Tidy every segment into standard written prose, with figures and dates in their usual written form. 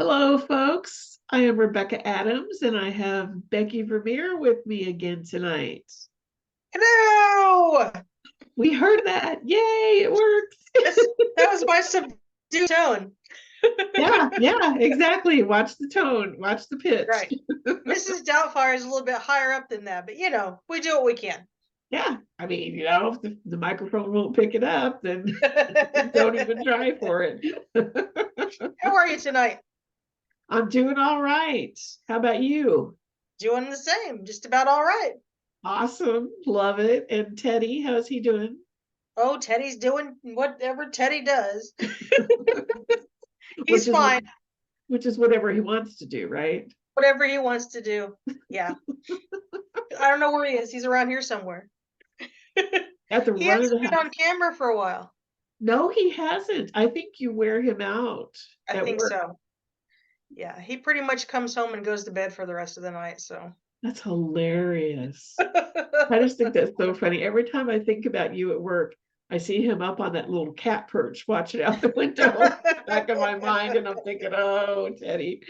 Hello, folks. I am Rebecca Adams, and I have Becky Vermeire with me again tonight. Hello. We heard that. Yay, it works. That was my subdued tone. Yeah, exactly. Watch the tone, watch the pitch. Right. Mrs. Doubtfire is a little bit higher up than that, but we do what we can. Yeah, I mean, if the microphone won't pick it up, then don't even try for it. How are you tonight? I'm doing all right. How about you? Doing the same, just about all right. Awesome. Love it. And Teddy, how's he doing? Oh, Teddy's doing whatever Teddy does. Which He's is fine. which is whatever he wants to do, right? Whatever he wants to do. Yeah. I don't know where he is. He's around here somewhere. At the He run of hasn't the been house. on camera for a while. No, he hasn't. I think you wear him out I at think work. so. Yeah, he pretty much comes home and goes to bed for the rest of the night, so. That's hilarious. I just think that's so funny. Every time I think about you at work, I see him up on that little cat perch watching out the window, back of my mind, and I'm thinking, oh, Teddy.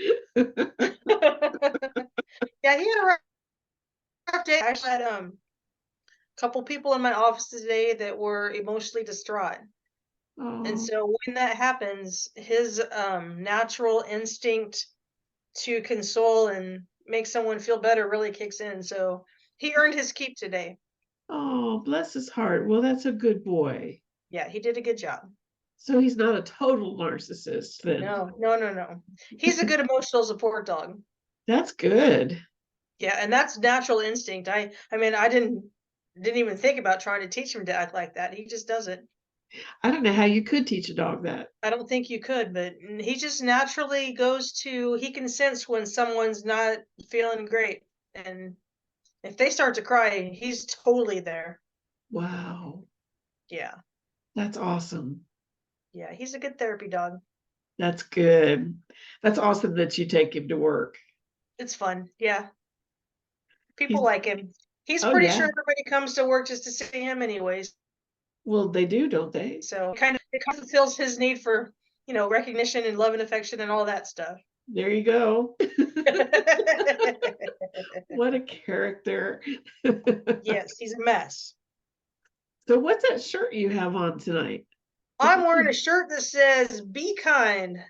Yeah, he had a rough day. I actually had a couple people in my office today that were emotionally distraught. And Oh, so when that happens, his natural instinct to console and make someone feel better really kicks in. So he earned his keep today. oh, bless his heart. Well, that's a good boy. Yeah, he did a good job. So he's not a total narcissist then. No, no, no, no. He's a good emotional support dog. That's good. Yeah, and that's natural instinct. I mean, I didn't even think about trying to teach him to act like that. He just does it. I don't know how you could teach a dog that. I don't think you could, but he just naturally he can sense when someone's not feeling great. And if they start to cry, he's totally there. Wow, Yeah. that's awesome. Yeah. He's a good therapy dog. That's good. That's awesome that you take him to work. It's fun. Yeah. People He's, like him. He's oh pretty yeah. sure everybody comes to work just to see him anyways. Well, they do, don't they? So it kind of fulfills his need for, recognition and love and affection and all that stuff. There you go. What a character. Yes, he's a mess. So what's that shirt you have on tonight? What's I'm it wearing say? a shirt that says "Be kind." Can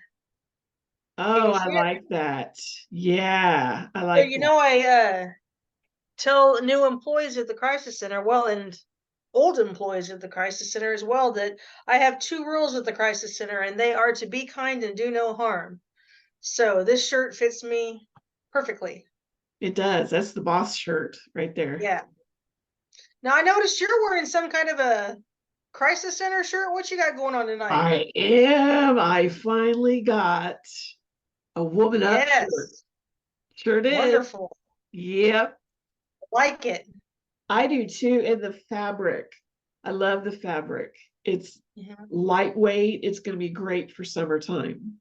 Oh, you I see it? like that. Yeah, I So like that. I tell new employees at the crisis center, well, and old employees at the crisis center as well, that I have two rules at the crisis center, and they are to be kind and do no harm. So this shirt fits me perfectly. It does. That's the boss shirt right there. Yeah. Now I noticed you're wearing some kind of a crisis center shirt. What you got going on tonight? I am. I finally got a woman up shirt. Yes. Sure did. Wonderful. Yep. Like it. I do too. And the fabric. I love the fabric. It's Mhm. lightweight. It's going to be great for summertime.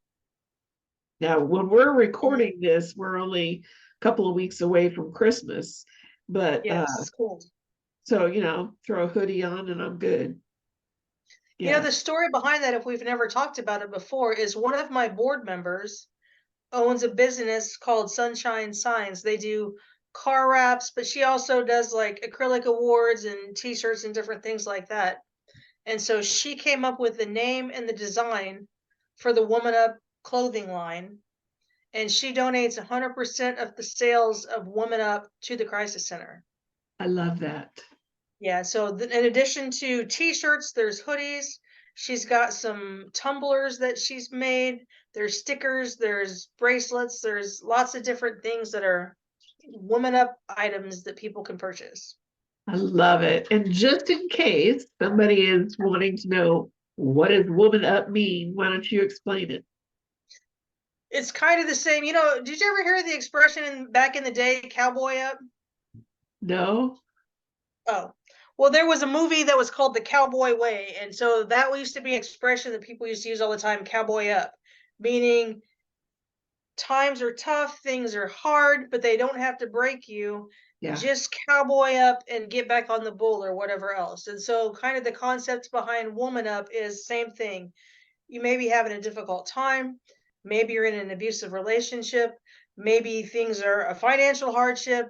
Now, when we're Mhm. recording this, we're only a couple of weeks away from Christmas. But Yes, it's cool. so, throw a hoodie on and I'm good. Yeah. The story behind that, if we've never talked about it before, is one of my board members owns a business called Sunshine Signs. They do car wraps, but she also does like acrylic awards and t-shirts and different things like that. And so she came up with the name and the design for the Woman Up clothing line. And she donates 100% of the sales of Woman Up to the Crisis Center. I love that. Yeah, so in addition to t-shirts, there's hoodies. She's got some tumblers that she's made. There's stickers, there's bracelets, there's lots of different things that are woman up items that people can purchase. I love it. And just in case somebody is wanting to know what does woman up mean, why don't you explain it? It's kind of the same, did you ever hear the expression back in the day, cowboy up? No? Oh, well, there was a movie that was called The Cowboy Way, and so that used to be an expression that people used to use all the time, cowboy up, meaning times are tough, things are hard, but they don't have to break you. Yeah. Just cowboy up and get back on the bull or whatever else. And so kind of the concept behind woman up is same thing. You may be having a difficult time. maybe you're in an abusive relationship, maybe things are a financial hardship.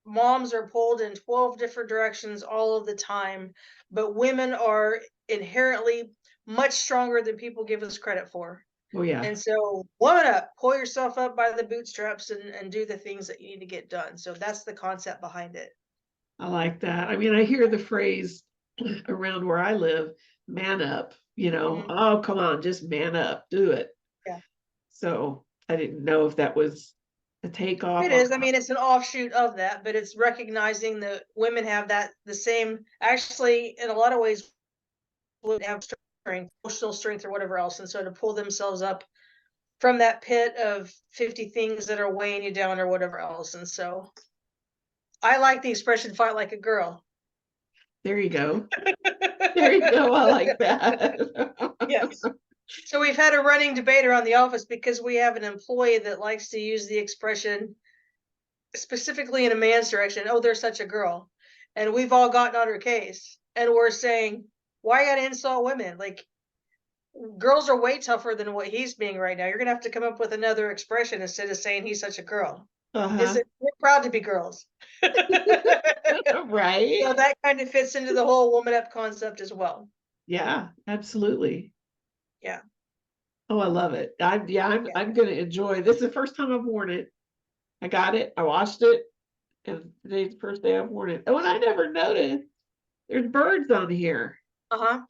Moms are pulled in 12 different directions all of the time, but women are inherently much stronger than people give us credit for. Oh yeah. And so, woman up, pull yourself up by the bootstraps and do the things that you need to get done. So that's the concept behind it. I like that. I mean, I hear the phrase around where I live, man up, Mhm. oh, come on, just man up, do it. Yeah. So I didn't know if that was a takeoff It on. is. I mean, it's an offshoot of that, but it's recognizing that women have that the same, actually, in a lot of ways, would have strength, emotional strength, or whatever else. And so to pull themselves up from that pit of 50 things that are weighing you down or whatever else. And so I like the expression fight like a girl. There you go. There you go. I like that. Yes. So we've had a running debate around the office because we have an employee that likes to use the expression specifically in a man's direction, oh, they're such a girl. And we've all gotten on her case and we're saying, why gotta insult women? Like, girls are way tougher than what he's being right now. You're gonna have to come up with another expression instead of saying he's such a girl. Is Uh-huh. it we're proud to be girls? So Right. that kind of fits into the whole woman up concept as well. Yeah, absolutely. Yeah. Oh, I love it. I'm gonna enjoy this. Is the first time I've worn it. I got it, I washed it, and today's the first day I've worn it. Oh, and I never noticed there's birds on here, Uh-huh.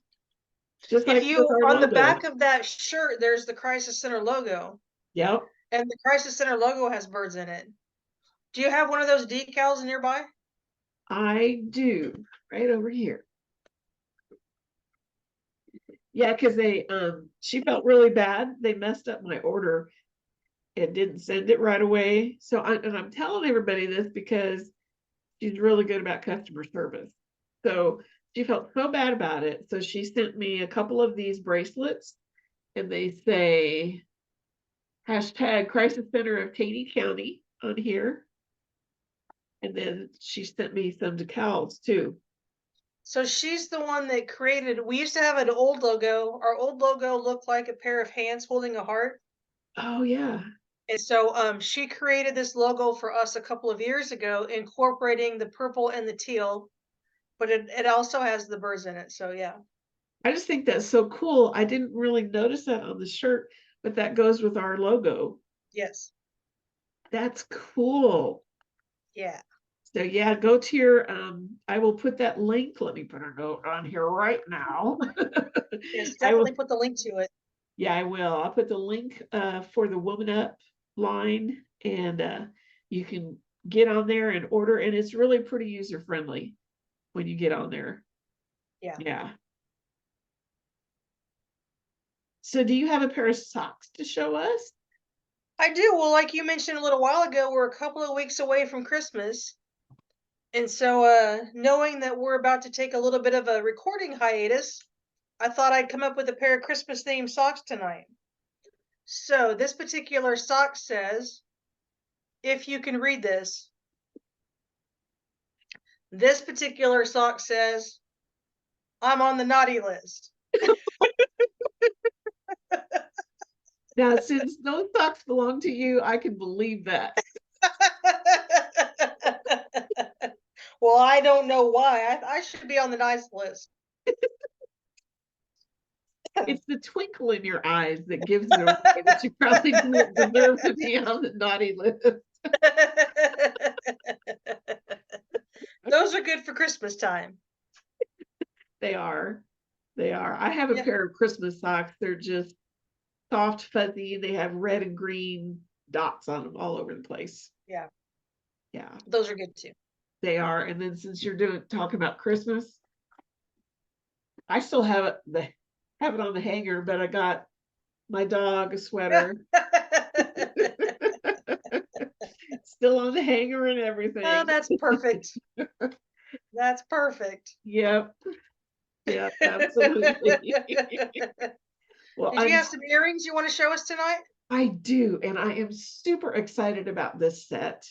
just If like with you our on the logo. back of that shirt, there's the Crisis Center logo, Yep, and the Crisis Center logo has birds in it. Do you have one of those decals nearby? I do, right over here. Yeah, because she felt really bad. They messed up my order and didn't send it right away. And I'm telling everybody this because she's really good about customer service. So she felt so bad about it. So she sent me a couple of these bracelets, and they say hashtag Crisis Center of Taney County on here. And then she sent me some decals too. So she's the one that created, we used to have an old logo. Our old logo looked like a pair of hands holding a heart. Oh yeah. And so she created this logo for us a couple of years ago, incorporating the purple and the teal, but it also has the birds in it. So yeah. I just think that's so cool. I didn't really notice that on the shirt, but that goes with our logo. Yes. That's cool. Yeah. So yeah, go to your I will put that link. Let me put a note on here right now. Yes, I will, definitely put the link to it. yeah, I will. I'll put the link for the Woman Up line, and you can get on there and order, and it's really pretty user friendly when you get on there. Yeah. Yeah. So do you have a pair of socks to show us? I do. Well, like you mentioned a little while ago, we're a couple of weeks away from Christmas. And so knowing that we're about to take a little bit of a recording hiatus, I thought I'd come up with a pair of Christmas themed socks tonight. So this particular sock says, if you can read this particular sock says, I'm on the naughty list. Now, since those socks belong to you, I can believe that. Well, I don't know why. I should be on the nice list. It's the twinkle in your eyes that gives it away that you probably deserve to be on the naughty list. Those are good for Christmas time. They are. They are. I have a Yeah. pair of Christmas socks. They're just soft, fuzzy. They have red and green dots on them all over the place. Yeah. Yeah, Those are good too. they are. And then since you're talking about Christmas, I still have it on the hanger, but I got my dog a sweater. Still on the hanger and Oh, everything. that's perfect. That's perfect. Yep. Yep, absolutely. Well, Did you have some earrings you want to show us tonight? I do, and I am super excited about this set.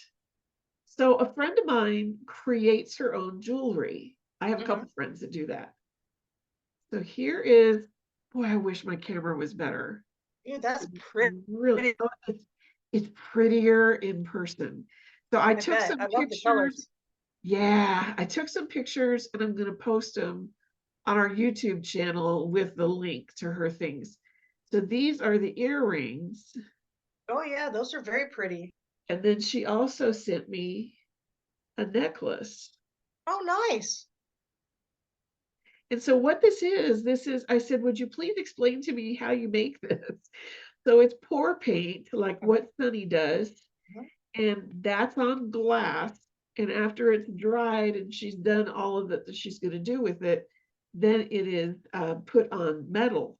So a friend of mine creates her own jewelry. I have a couple friends that do that. So here is, boy, I wish my camera was better. Dude, that's It's pretty. really, oh, it's prettier in person. So I I took bet. some I love the pictures. colors. Yeah, I took some pictures and I'm going to post them on our YouTube channel with the link to her things. So these are the earrings. Oh yeah, those are very pretty. And then she also sent me a necklace. Oh, nice. And so what this is, I said, would you please explain to me how you make this? So it's pour paint, like what Sunny does, Mhm. and that's on glass. And after it's dried and she's done all of it that she's going to do with it, then it is put on metal.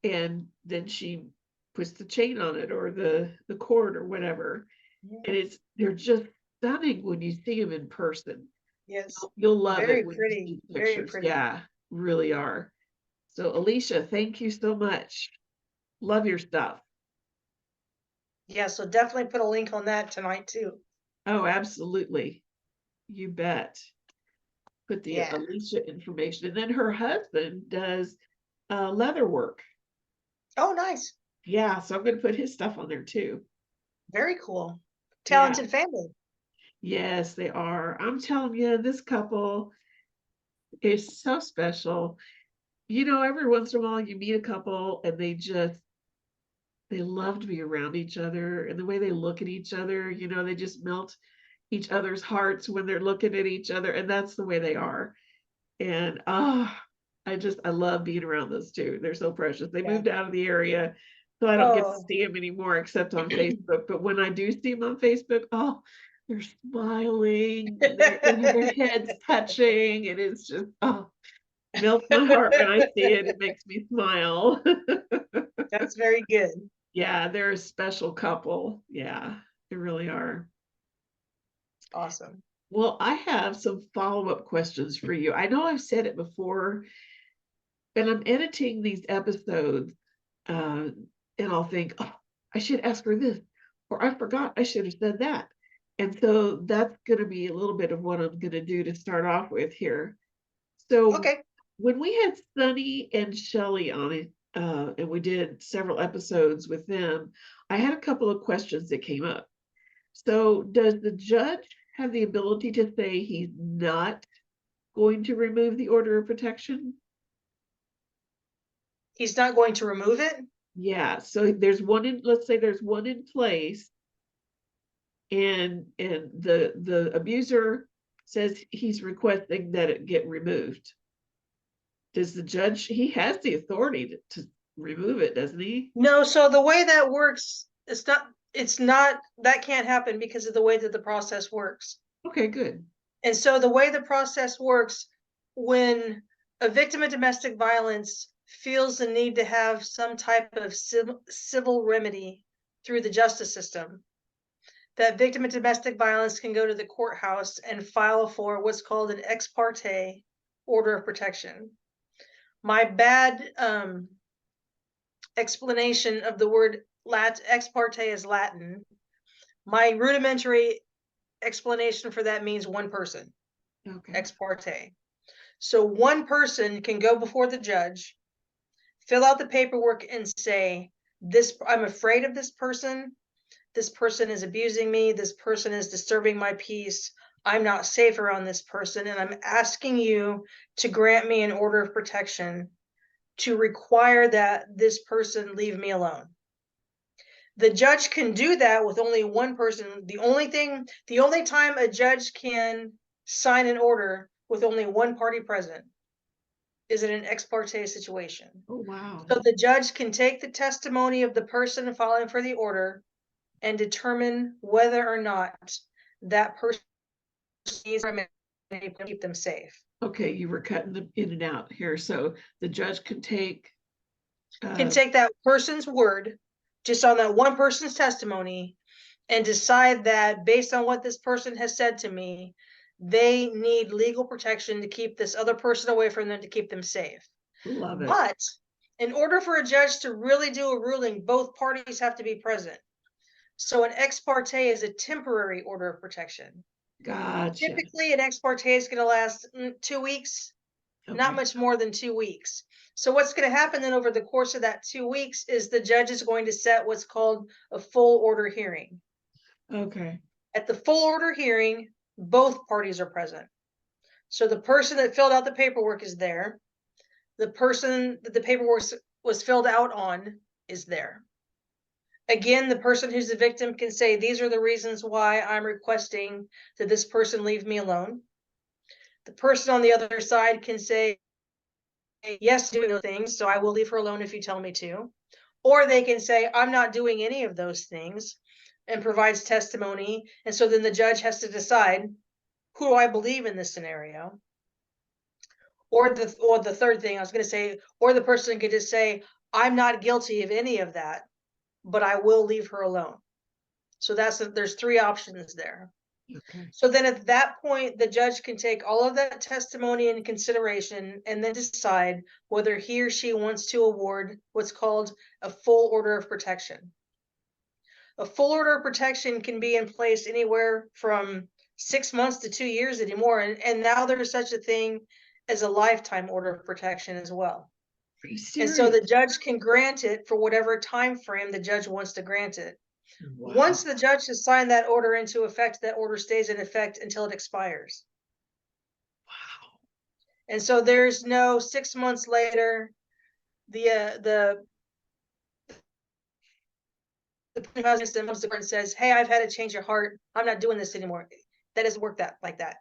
And then she puts the chain on it or the cord or whatever. Yeah. And they're just stunning when you see them in person. Yes. You'll love it Very when you pretty. see Very pictures. pretty. Yeah, really are. So Alicia, thank you so much. Love your stuff. Yeah, so definitely put a link on that tonight too. Oh, absolutely. You bet. Put the Yeah. Alicia information. And then her husband does leather work. Oh, nice. Yeah, so I'm going to put his stuff on there too. Very cool. Yeah, Talented family. yes, they are. I'm telling you, this couple is so special. You know, every once in a while you meet a couple and they love to be around each other and the way they look at each other, you know, they just melt each other's hearts when they're looking at each other. And that's the way they are. And I love being around those two. They're so precious. They Yeah. moved out of the area, so I don't get to Oh. see them anymore except on Facebook. But when I do see them on Facebook, oh, they're smiling, they have their heads touching. It is just, oh, melts my heart when I see it. It makes me smile. That's very good. Yeah, they're a special couple. Yeah, they really are. Awesome. Well, I have some follow-up questions for you. I know I've said it before, and I'm editing these episodes, uh, and I'll think, oh, I should ask her this, or I forgot I should have said that. And so that's going to be a little bit of what I'm going to do to start off with here. So Okay. when we had Sunny and Shelly on it, and we did several episodes with them, I had a couple of questions that came up. So does the judge have the ability to say he's not going to remove the order of protection? He's not going to remove it. Yeah, so there's one in, let's say there's one in place and the abuser says he's requesting that it get removed. Does the judge, he has the authority to remove it, doesn't he? No, so the way that works, it's not that can't happen because of the way that the process works. Okay, good. And so the way the process works, when a victim of domestic violence feels the need to have some type of civil remedy through the justice system, that victim of domestic violence can go to the courthouse and file for what's called an ex parte order of protection. My bad explanation of the word ex parte is Latin. My rudimentary explanation for that means one person, Okay. ex parte. So one person can go before the judge, fill out the paperwork and say, this, I'm afraid of this person. This person is abusing me. This person is disturbing my peace. I'm not safe around this person. And I'm asking you to grant me an order of protection to require that this person leave me alone. The judge can do that with only one person. The only time a judge can sign an order with only one party present is in an ex parte situation. Oh, wow. So the judge can take the testimony of the person filing for the order and determine whether or not that person needs to keep them safe. Okay, you were cutting them in and out here. So the judge can take, Can uh, take that person's word just on that one person's testimony and decide that based on what this person has said to me, they need legal protection to keep this other person away from them to keep them safe. love it. But in order for a judge to really do a ruling, both parties have to be present. So an ex parte is a temporary order of protection. Gotcha. Typically, an ex parte is going to last 2 weeks, not Okay. much more than 2 weeks. So what's going to happen then over the course of that 2 weeks is the judge is going to set what's called a full order hearing. Okay. At the full order hearing, both parties are present. So the person that filled out the paperwork is there. The person that the paperwork was filled out on is there. Again, the person who's the victim can say, these are the reasons why I'm requesting that this person leave me alone. The person on the other side can say, yes, doing those things, so I will leave her alone if you tell me to. Or they can say, I'm not doing any of those things, and provides testimony. And so then the judge has to decide, who do I believe in this scenario? Or the third thing I was going to say, or the person could just say, I'm not guilty of any of that, but I will leave her alone. So there's 3 options there. Okay. So then at that point, the judge can take all of that testimony into consideration and then decide whether he or she wants to award what's called a full order of protection. A full order of protection can be in place anywhere from 6 months to 2 years anymore. And now there's such a thing as a lifetime order of protection as well. Are you And so serious? the judge can grant it for whatever time frame the judge wants to grant it. Wow. Once the judge has signed that order into effect, that order stays in effect until it expires. Wow. And so there's no 6 months later, the person comes to court and says, hey, I've had a change of heart. I'm not doing this anymore. That doesn't work like that.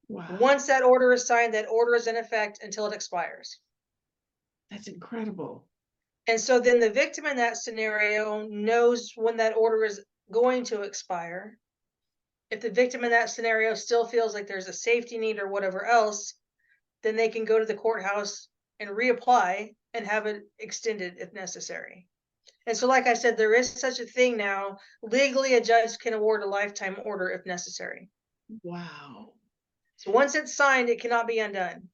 Wow. Once that order is signed, that order is in effect until it expires. That's incredible. And so then the victim in that scenario knows when that order is going to expire. If the victim in that scenario still feels like there's a safety need or whatever else, then they can go to the courthouse and reapply and have it extended if necessary. And so, like I said, there is such a thing now. Legally, a judge can award a lifetime order if necessary. Wow. So once it's signed, it cannot be undone.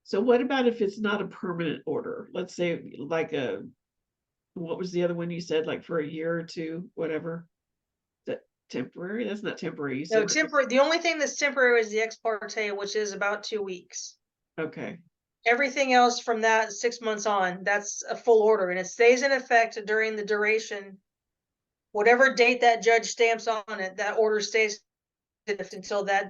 So what about if it's not a permanent order? Let's say like what was the other one you said, like for a year or 2, whatever? Is that temporary? That's not temporary. You No, said temporary. The only thing that's temporary is the ex parte, which is about 2 weeks. okay. Everything else from that 6 months on, that's a full order, and it stays in effect during the duration. Whatever date that judge stamps on it, that order stays until that.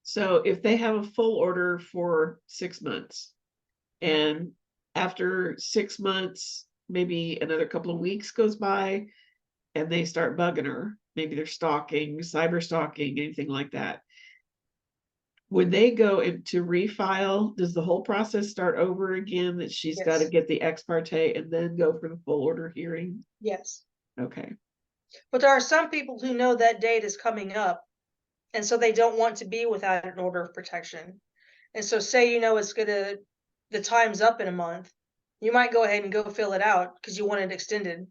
So if they have a full order for 6 months, and after 6 months, maybe another couple of weeks goes by, and they start bugging her, maybe they're stalking, cyber stalking, anything like that. When they go into refile, does the whole process start over again, that she's got to Yes. get the ex parte and then go for the full order hearing? Yes. Okay. But there are some people who know that date is coming up, and so they don't want to be without an order of protection. And so say it's the time's up in a month, you might go ahead and go fill it out because you want it extended.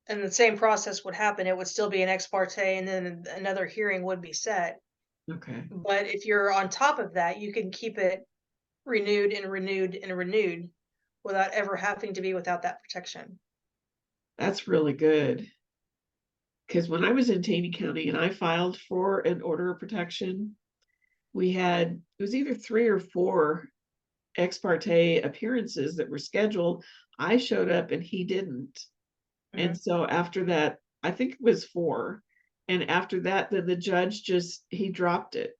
And the same process would happen. It would still be an ex parte, and then another hearing would be set. Okay. But if you're on top of that, you can keep it renewed and renewed and renewed without ever having to be without that protection. That's really good. Because when I was in Taney County and I filed for an order of protection, it was either 3 or 4 ex parte appearances that were scheduled. I showed up and he didn't. And so after that, I think it was 4. And after that, then the judge he dropped it.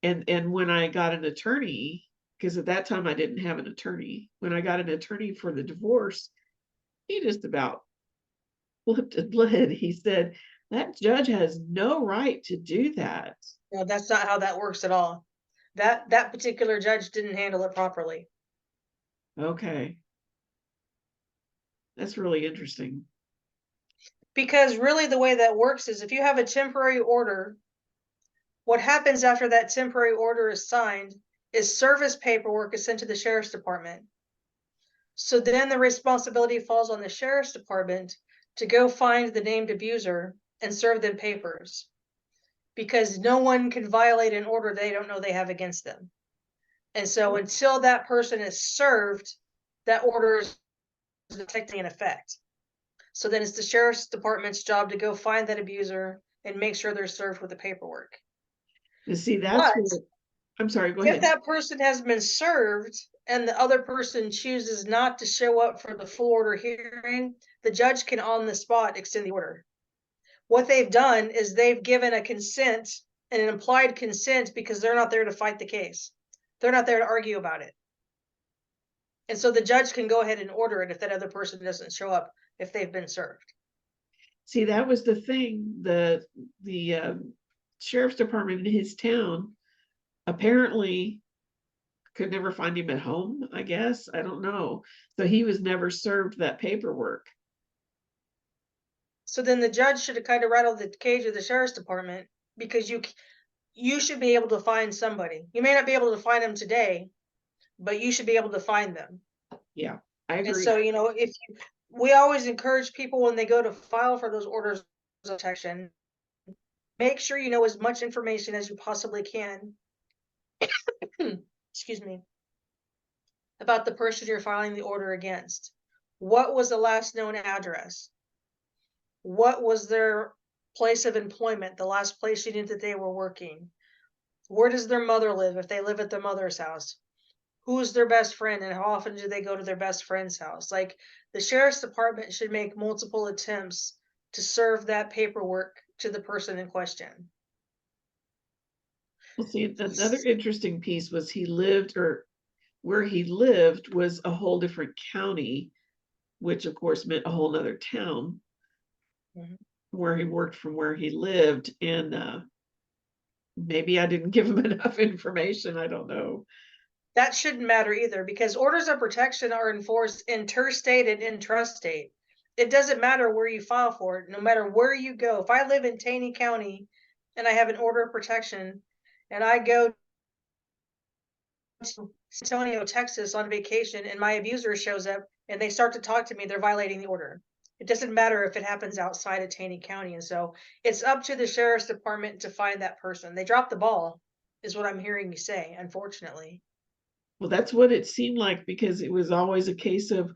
And when I got an attorney, because at that time I didn't have an attorney, when I got an attorney for the divorce, he just about flipped and bled. He said, that judge has no right to do that. No, that's not how that works at all. That particular judge didn't handle it properly. Okay. That's really interesting. Because really the way that works is if you have a temporary order, what happens after that temporary order is signed is service paperwork is sent to the sheriff's department. So then the responsibility falls on the sheriff's department to go find the named abuser and serve them papers. Because no one can violate an order they don't know they have against them. And so until that person is served, that order is technically in effect. So then it's the sheriff's department's job to go find that abuser and make sure they're served with the paperwork. You see, But I'm sorry, go If ahead. that person has been served and the other person chooses not to show up for the full order hearing, the judge can on the spot extend the order. What they've done is they've given a consent, an implied consent, because they're not there to fight the case. They're not there to argue about it. And so the judge can go ahead and order it if that other person doesn't show up if they've been served. See, that was the thing. The sheriff's department in his town apparently could never find him at home, I guess. I don't know. So he was never served that paperwork. So then the judge should have kind of rattled the cage of the sheriff's department, because you should be able to find somebody. You may not be able to find them today, but you should be able to find them. Yeah, I And agree. so, we always encourage people when they go to file for those orders of protection, make sure you know as much information as you possibly can. Excuse me. About the person you're filing the order against. What was the last known address? What was their place of employment, the last place you knew that they were working? Where does their mother live if they live at their mother's house? Who's their best friend and how often do they go to their best friend's house? Like, the sheriff's department should make multiple attempts to serve that paperwork to the person in question. Well, see, another interesting piece was he lived, or where he lived was a whole different county, which of course meant a whole nother town. Mhm. Where he worked from where he lived. And maybe I didn't give him enough information. I don't know. That shouldn't matter either, because orders of protection are enforced interstate and intrastate. It doesn't matter where you file for it, no matter where you go. If I live in Taney County and I have an order of protection and I go to San Antonio, Texas on vacation and my abuser shows up and they start to talk to me, they're violating the order. It doesn't matter if it happens outside of Taney County. And so it's up to the sheriff's department to find that person. They dropped the ball, is what I'm hearing you say, unfortunately. Well, that's what it seemed like, because it was always a case of,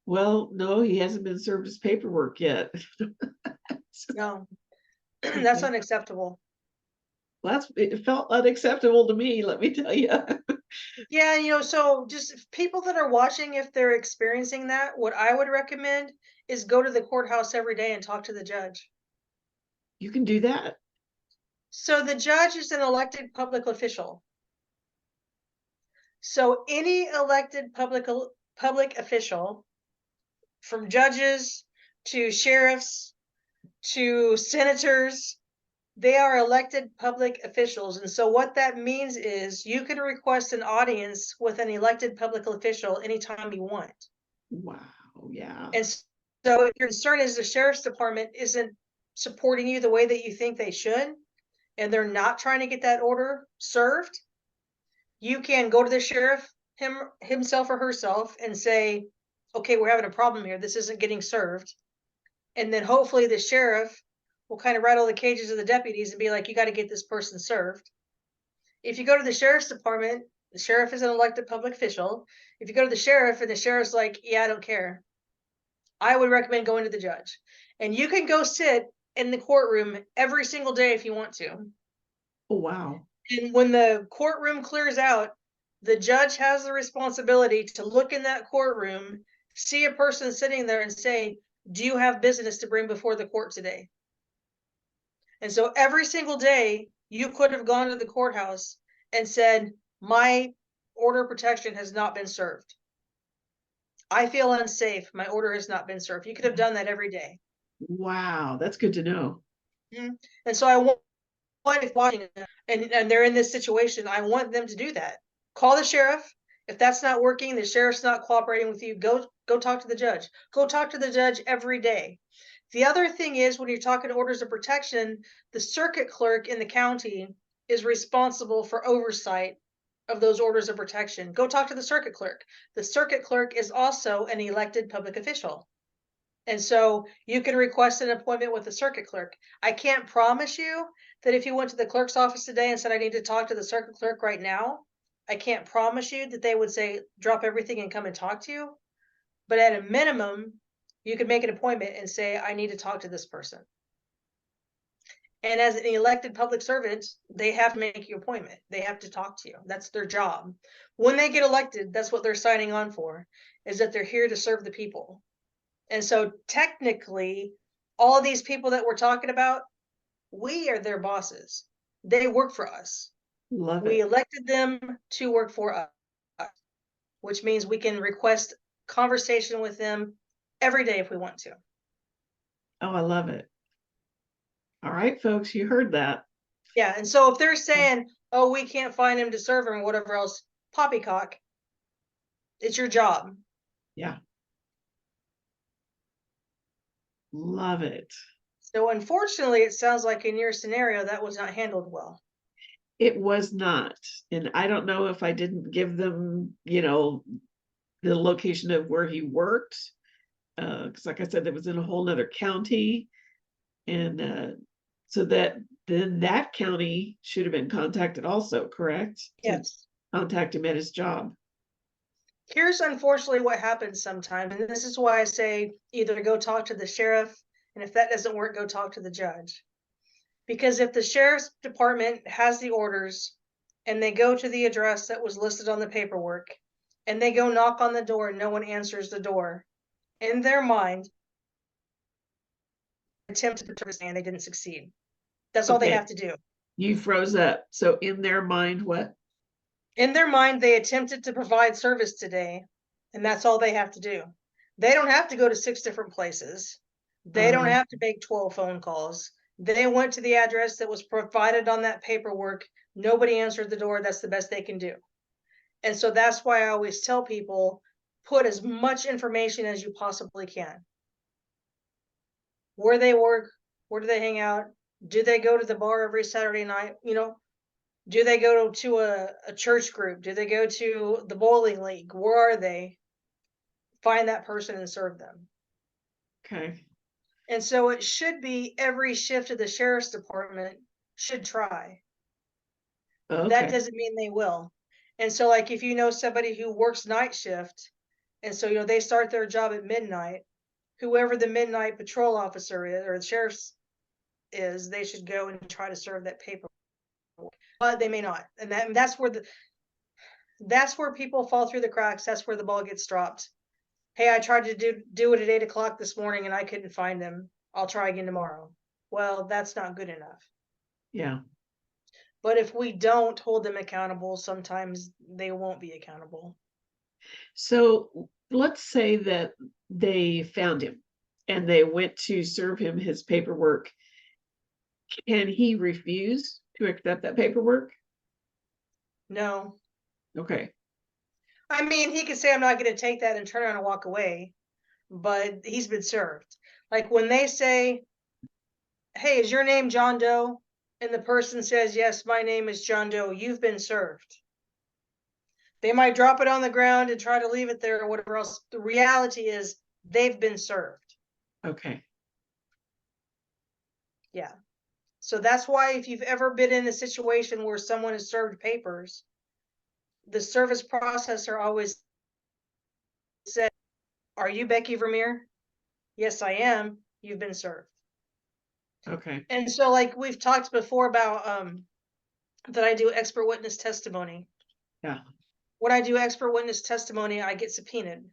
well, no, he hasn't been served his paperwork yet. No, that's unacceptable. It felt unacceptable to me, let me tell you. Yeah, so just people that are watching, if they're experiencing that, what I would recommend is go to the courthouse every day and talk to the judge. You can do that. So the judge is an elected public official. So any elected public official, from judges to sheriffs to senators, they are elected public officials. And so what that means is you can request an audience with an elected public official anytime you want. Wow, yeah. And so if your concern is the sheriff's department isn't supporting you the way that you think they should, and they're not trying to get that order served, you can go to the sheriff himself or herself and say, okay, we're having a problem here. This isn't getting served. And then hopefully the sheriff will kind of rattle the cages of the deputies and be like, you got to get this person served. If you go to the sheriff's department, the sheriff is an elected public official. If you go to the sheriff and the sheriff's like, yeah, I don't care, I would recommend going to the judge. And you can go sit in the courtroom every single day if you want to. Oh, wow. And when the courtroom clears out, the judge has the responsibility to look in that courtroom, see a person sitting there and say, do you have business to bring before the court today? And so every single day you could have gone to the courthouse and said, my order of protection has not been served. I feel unsafe. My order has not been served. You could have done that every day. Wow, that's good to know. And so I want, if watching and they're in this situation, I want them to do that. Call the sheriff. If that's not working, the sheriff's not cooperating with you, go talk to the judge. Go talk to the judge every day. The other thing is, when you're talking orders of protection, the circuit clerk in the county is responsible for oversight of those orders of protection. Go talk to the circuit clerk. The circuit clerk is also an elected public official. And so you can request an appointment with the circuit clerk. I can't promise you that if you went to the clerk's office today and said, I need to talk to the circuit clerk right now, I can't promise you that they would say, drop everything and come and talk to you. But at a minimum, you could make an appointment and say, I need to talk to this person. And as an elected public servant, they have to make your appointment. They have to talk to you. That's their job. When they get elected, that's what they're signing on for, is that they're here to serve the people. And so technically, all of these people that we're talking about, we are their bosses. They work for us. Love We it. elected them to work for us, which means we can request conversation with them every day if we want to. Oh, I love it. All right, folks, you heard that. Yeah, and so if they're saying, "Oh, we can't find him to serve him," or whatever else, poppycock. It's your job. Yeah. Love it. So unfortunately, it sounds like in your scenario that was not handled well. It was not. And I don't know if I didn't give them, the location of where he worked. Because like I said, it was in a whole nother county. And so then that county should have been contacted also, correct? To Yes. contact him at his job. Here's unfortunately what happens sometimes, and this is why I say either go talk to the sheriff, and if that doesn't work, go talk to the judge. Because if the sheriff's department has the orders and they go to the address that was listed on the paperwork and they go knock on the door and no one answers the door, in their mind, attempt to service and they didn't succeed. That's all they Okay. have to do. You froze up. So in their mind, what? In their mind, they attempted to provide service today, and that's all they have to do. They don't have to go to 6 different places. They don't have to make 12 phone calls. They went to the address that was provided on that paperwork. Nobody answered the door. That's the best they can do. And so that's why I always tell people, put as much information as you possibly can. Where they work, where do they hang out? Do they go to the bar every Saturday night? Do they go to a church group? Do they go to the bowling league? Where are they? Find that person and serve them. Okay. And so it should be every shift of the sheriff's department should try. That Okay. doesn't mean they will. And so, like, if you know somebody who works night shift, and so, they start their job at midnight, whoever the midnight patrol officer is, or the sheriff's is, they should go and try to serve that paper. But they may not. And that's where people fall through the cracks. That's where the ball gets dropped. Hey, I tried to do it at 8 o'clock this morning and I couldn't find him. I'll try again tomorrow. Well, that's not good enough. Yeah. But if we don't hold them accountable, sometimes they won't be accountable. So let's say that they found him and they went to serve him his paperwork. Can he refuse to accept that paperwork? No. Okay. I mean, he could say, I'm not going to take that and turn around and walk away, but he's been served. Like when they say, hey, is your name John Doe? And the person says, yes, my name is John Doe. You've been served. They might drop it on the ground and try to leave it there or whatever else. The reality is they've been served. Okay. Yeah. So that's why if you've ever been in a situation where someone has served papers, the service processor always said, are you Becky Vermeire? Yes, I am. You've been served. Okay. And so like we've talked before about that I do expert witness testimony. Yeah. When I do expert witness testimony, I get subpoenaed.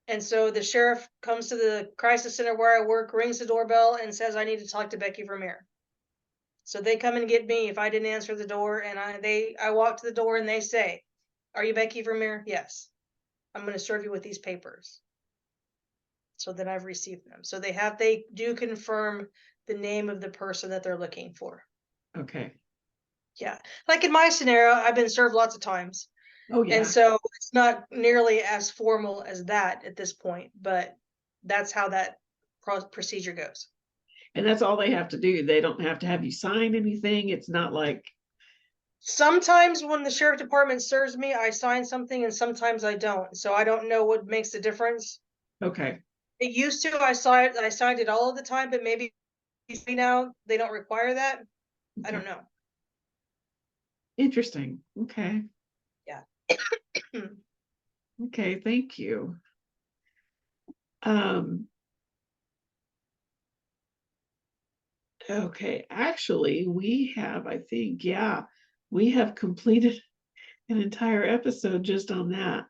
And so the sheriff comes to the crisis center where I work, rings the doorbell and says, I need to talk to Becky Vermeire. So they come and get me if I didn't answer the door, and I walk to the door and they say, are you Becky Vermeire? Yes. I'm going to serve you with these papers. So then I've received them. So they do confirm the name of the person that they're looking for. Okay. Yeah. Like in my scenario, I've been served lots of times. Oh, yeah. And so it's not nearly as formal as that at this point, but that's how that procedure goes. And that's all they have to do. They don't have to have you sign anything. It's not like, Sometimes when the sheriff department serves me, I sign something and sometimes I don't. So I don't know what makes the difference. okay. It used to, I signed it all of the time, but maybe now they don't require that. I don't know. Interesting. Okay. Yeah. Okay. Thank you. Um, Okay, actually, we have, I think, yeah, we have completed an entire episode just on that.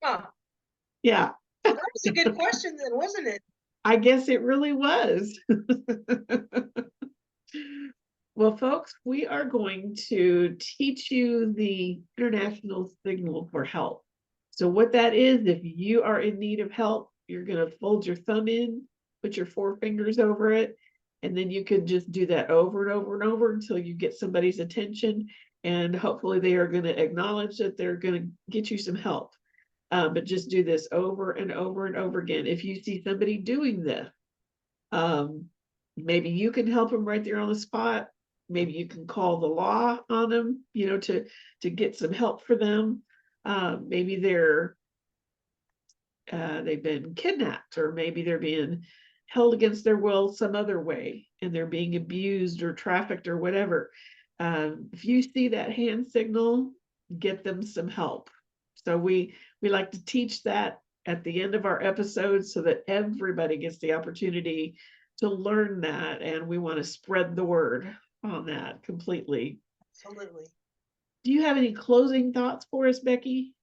Huh. Yeah, Well, that was a good question then, wasn't it? I guess it really was. Well, folks, we are going to teach you the international signal for help. So what that is, if you are in need of help, you're going to fold your thumb in, put your four fingers over it, and then you can just do that over and over and over until you get somebody's attention. And hopefully they are going to acknowledge that they're going to get you some help. But just do this over and over and over again. If you see somebody doing this, um, maybe you can help them right there on the spot. Maybe you can call the law on them, to get some help for them. Maybe they've been kidnapped, or maybe they're being held against their will some other way, and they're being abused or trafficked or whatever. If you see that hand signal, get them some help. So we like to teach that at the end of our episodes so that everybody gets the opportunity to learn that, and we want to spread the word on that completely. Absolutely. Do you have any closing thoughts for us, Becky?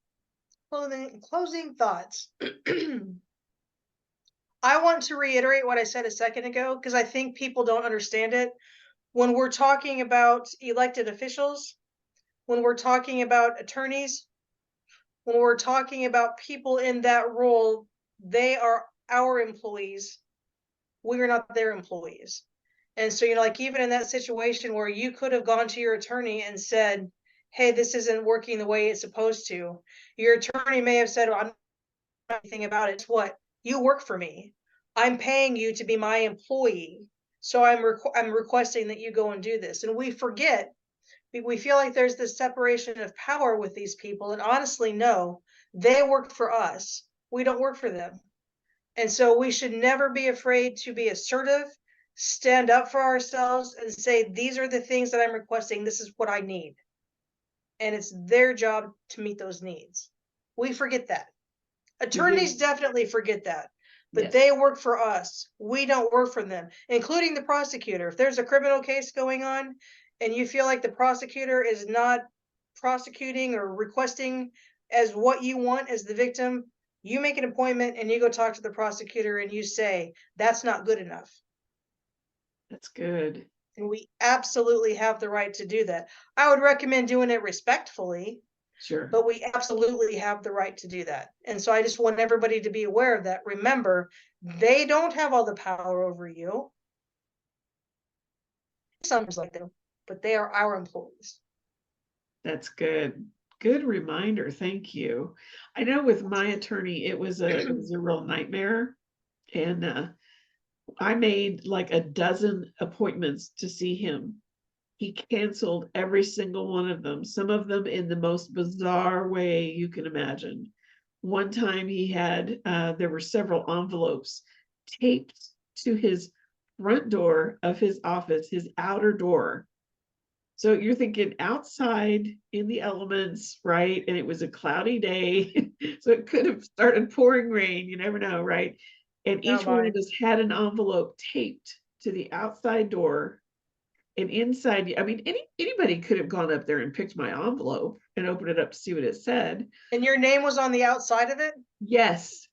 Closing thoughts. I want to reiterate what I said a second ago because I think people don't understand it. When we're talking about elected officials, when we're talking about attorneys, when we're talking about people in that role, they are our employees. We are not their employees. And so, like even in that situation where you could have gone to your attorney and said, hey, this isn't working the way it's supposed to, your attorney may have said, well, I'm not anything about it. It's what? You work for me. I'm paying you to be my employee. So I'm requesting that you go and do this. And we forget, we feel like there's this separation of power with these people. And honestly, no, they work for us. We don't work for them. And so we should never be afraid to be assertive, stand up for ourselves, and say, these are the things that I'm requesting. This is what I need. And it's their job to meet those needs. We forget that. Attorneys definitely forget that. But Yes. they work for us. We don't work for them, including the prosecutor. If there's a criminal case going on and you feel like the prosecutor is not prosecuting or requesting as what you want as the victim, you make an appointment and you go talk to the prosecutor and you say, that's not good enough. That's good. And we absolutely have the right to do that. I would recommend doing it respectfully, Sure. but we absolutely have the right to do that. And so I just want everybody to be aware of that. Remember, they don't have all the power over you. Sounds like them, but they are our employees. That's good. Good reminder. Thank you. I know with my attorney, it was a real nightmare. And I made like a dozen appointments to see him. He canceled every single one of them, some of them in the most bizarre way you can imagine. One time he had, there were several envelopes taped to his front door of his office, his outer door. So you're thinking outside in the elements, right? And it was a cloudy day. So it could have started pouring rain. You never know, right? And each one of us had an envelope taped to the outside door. And inside, I mean, anybody could have gone up there and picked my envelope and opened it up to see what it said. And your name was on the outside of it? Yes.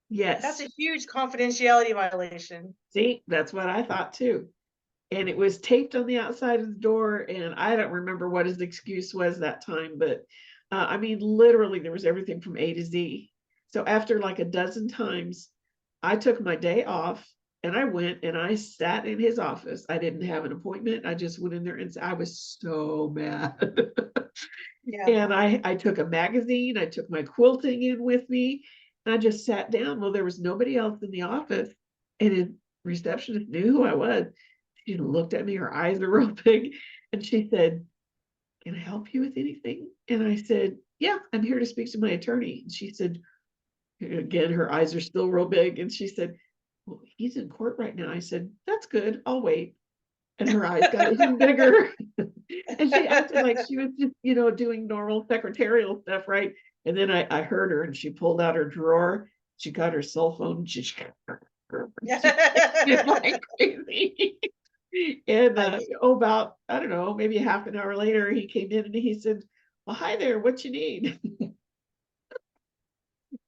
Yes. That's a huge confidentiality violation. See, that's what I thought too. And it was taped on the outside of the door, and I don't remember what his excuse was that time, but I mean, literally there was everything from A to Z. So after like a dozen times, I took my day off and I went and I sat in his office. I didn't have an appointment. I just went in there and I was so mad. Yeah. And I took a magazine, I took my quilting in with me, and I just sat down. Well, there was nobody else in the office, and his receptionist knew who I was. She looked at me, her eyes were real big, and she said, can I help you with anything? And I said, yeah, I'm here to speak to my attorney. And she said, again, her eyes are still real big, and she said, well, he's in court right now. I said, that's good, I'll wait. And her eyes got even bigger. And she acted like she was just, doing normal secretarial stuff, right? And then I heard her and she pulled out her drawer. She got her cell phone. It's like crazy. And Nice. about, I don't know, maybe half an hour later, he came in and he said, "Well, hi there, what you need?"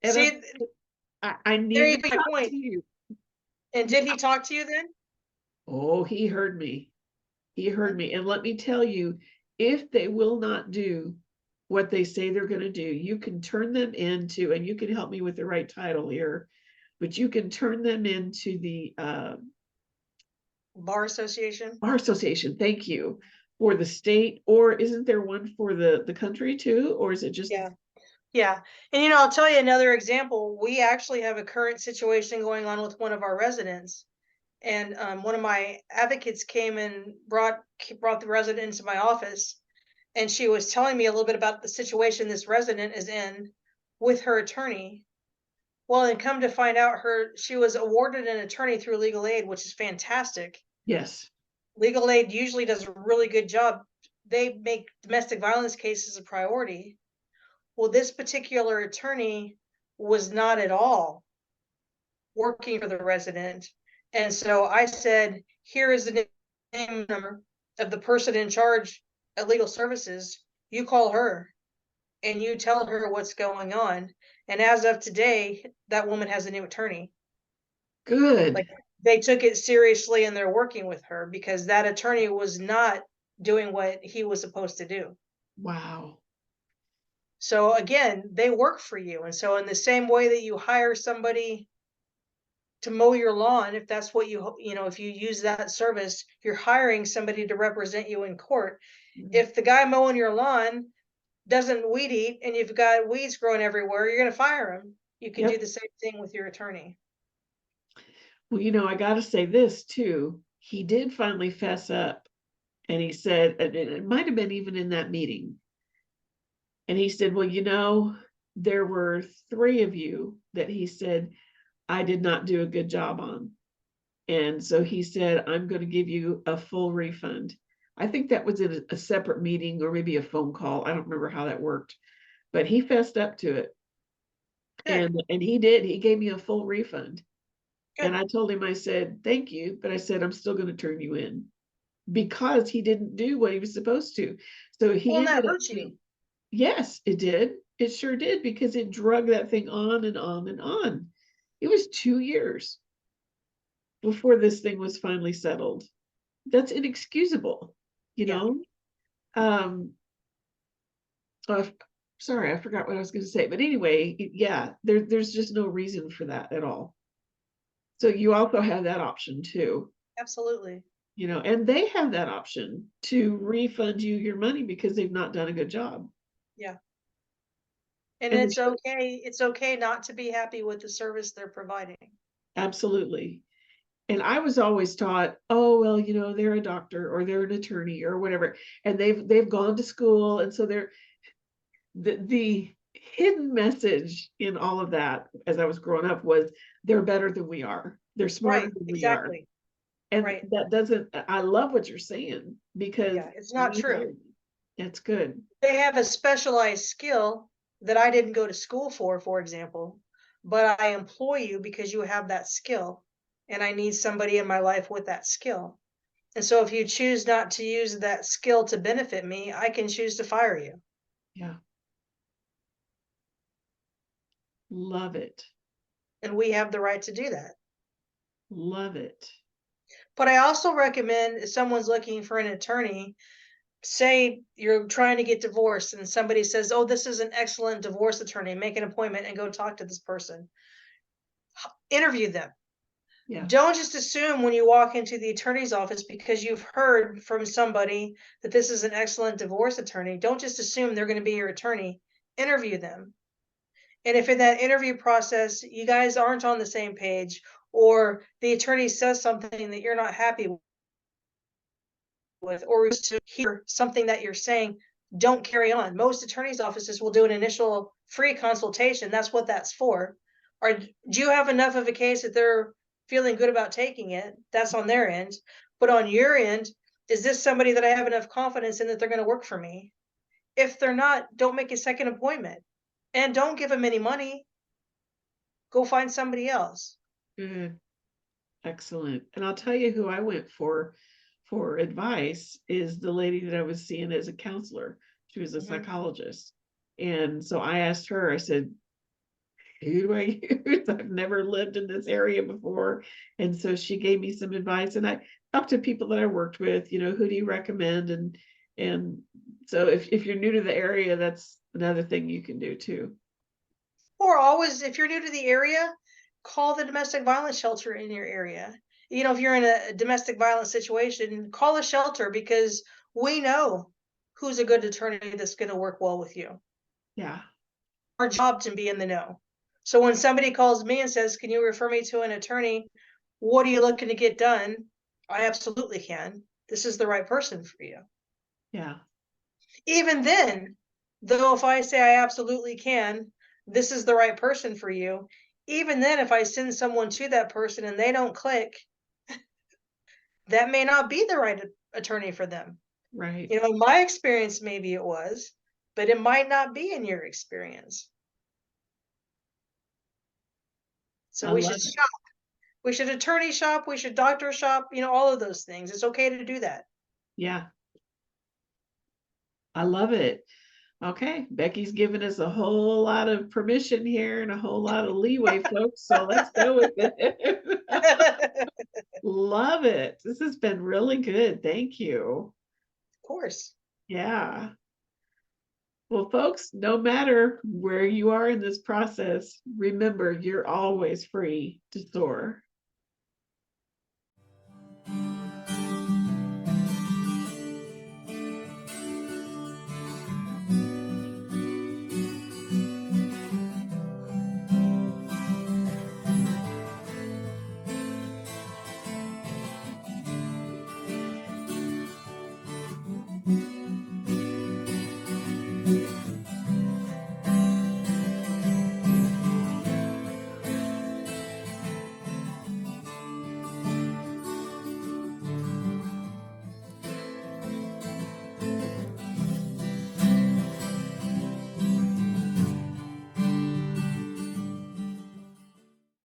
And See, I there need you to go, my talk point. to you. And did he talk to you then? Oh, he heard me. He heard me. And let me tell you, if they will not do what they say they're going to do, you can turn them into, and you can help me with the right title here, but you can turn them into the Bar association? bar association. Thank you. For the state, or isn't there one for the country too, or is it just? Yeah. Yeah. And I'll tell you another example. We actually have a current situation going on with one of our residents. And one of my advocates came and brought the resident into my office, and she was telling me a little bit about the situation this resident is in with her attorney. Well, and come to find out, she was awarded an attorney through legal aid, which is fantastic. Yes. Legal aid usually does a really good job. They make domestic violence cases a priority. Well, this particular attorney was not at all working for the resident. And so I said, here is the name number of the person in charge of legal services. You call her and you tell her what's going on. And as of today, that woman has a new attorney. Good. Like, they took it seriously and they're working with her because that attorney was not doing what he was supposed to do. Wow. So again, they work for you. And so in the same way that you hire somebody to mow your lawn, if that's what if you use that service, you're hiring somebody to represent you in court. If the guy mowing your lawn doesn't weed eat and you've got weeds growing everywhere, you're going to fire him. You can do Yep. the same thing with your attorney. Well, I got to say this too. He did finally fess up, and he said, and it might have been even in that meeting. And he said, "Well, there were 3 of you that," he said, "I did not do a good job on." And so he said, "I'm going to give you a full refund." I think that was in a separate meeting or maybe a phone call. I don't remember how that worked, but he fessed up to it. Good, And he did. He gave me a full refund. And good. I told him, I said, "Thank you," but I said, "I'm still going to turn you in," because he didn't do what he was supposed to. So Well, he and that ended up hurts you. yes, it did. It sure did, because it drug that thing on and on and on. It was 2 years before this thing was finally settled. That's inexcusable, you Yeah, know? Um, uh, Sorry, I forgot what I was going to say. But anyway, yeah, there's just no reason for that at all. So you also have that option too, absolutely. and they have that option to refund you your money because they've not done a good job. Yeah. And And they it's should. okay. It's okay not to be happy with the service they're providing. Absolutely. And I was always taught, oh, well, they're a doctor or they're an attorney or whatever, and they've gone to school, and so they're the hidden message in all of that as I was growing up was they're better than we are. They're smarter Right, than we are. exactly. And Right. that doesn't, I love what you're saying, because Yeah, it's not we true. hired you. That's good. They have a specialized skill that I didn't go to school for example, but I employ you because you have that skill and I need somebody in my life with that skill. And so if you choose not to use that skill to benefit me, I can choose to fire you. Yeah. Love it. And we have the right to do that. Love it. But I also recommend if someone's looking for an attorney, say you're trying to get divorced and somebody says, "Oh, this is an excellent divorce attorney," make an appointment and go talk to this person. Interview them. Yeah. Don't just assume when you walk into the attorney's office because you've heard from somebody that this is an excellent divorce attorney. Don't just assume they're going to be your attorney. Interview them. And if in that interview process you guys aren't on the same page, or the attorney says something that you're not happy with, or to hear something that you're saying, don't carry on. Most attorneys' offices will do an initial free consultation. That's what that's for. Or do you have enough of a case that they're feeling good about taking it? That's on their end. But on your end, is this somebody that I have enough confidence in that they're going to work for me? If they're not, don't make a second appointment and don't give them any money. Go find somebody else. Good. Excellent. And I'll tell you who I went for advice is the lady that I was seeing as a counselor. She was a Mhm. psychologist. And so I asked her, I said, who do I use? I've never lived in this area before. And so she gave me some advice, and I talked to people that I worked with, who do you recommend? And so if you're new to the area, that's another thing you can do too. Or always, if you're new to the area, call the domestic violence shelter in your area. If you're in a domestic violence situation, call a shelter because we know who's a good attorney that's going to work well with you. Yeah, Our job to be in the know. So when somebody calls me and says, "Can you refer me to an attorney? What are you looking to get done?" I absolutely can. This is the right person for you. yeah, Even then, though, if I say I absolutely can, this is the right person for you. Even then, if I send someone to that person and they don't click, that may not be the right attorney for them. right. In my experience, maybe it was, but it might not be in your experience. So I we should love it. shop. We should attorney shop. We should doctor shop. All of those things. It's okay to do that. Yeah, I love it. Okay, Becky's given us a whole lot of permission here and a whole lot of leeway, folks. So let's go with it. Of Love it. This has been really good. Thank you. course. Yeah. Well, folks, no matter where you are in this process, remember you're always free to soar.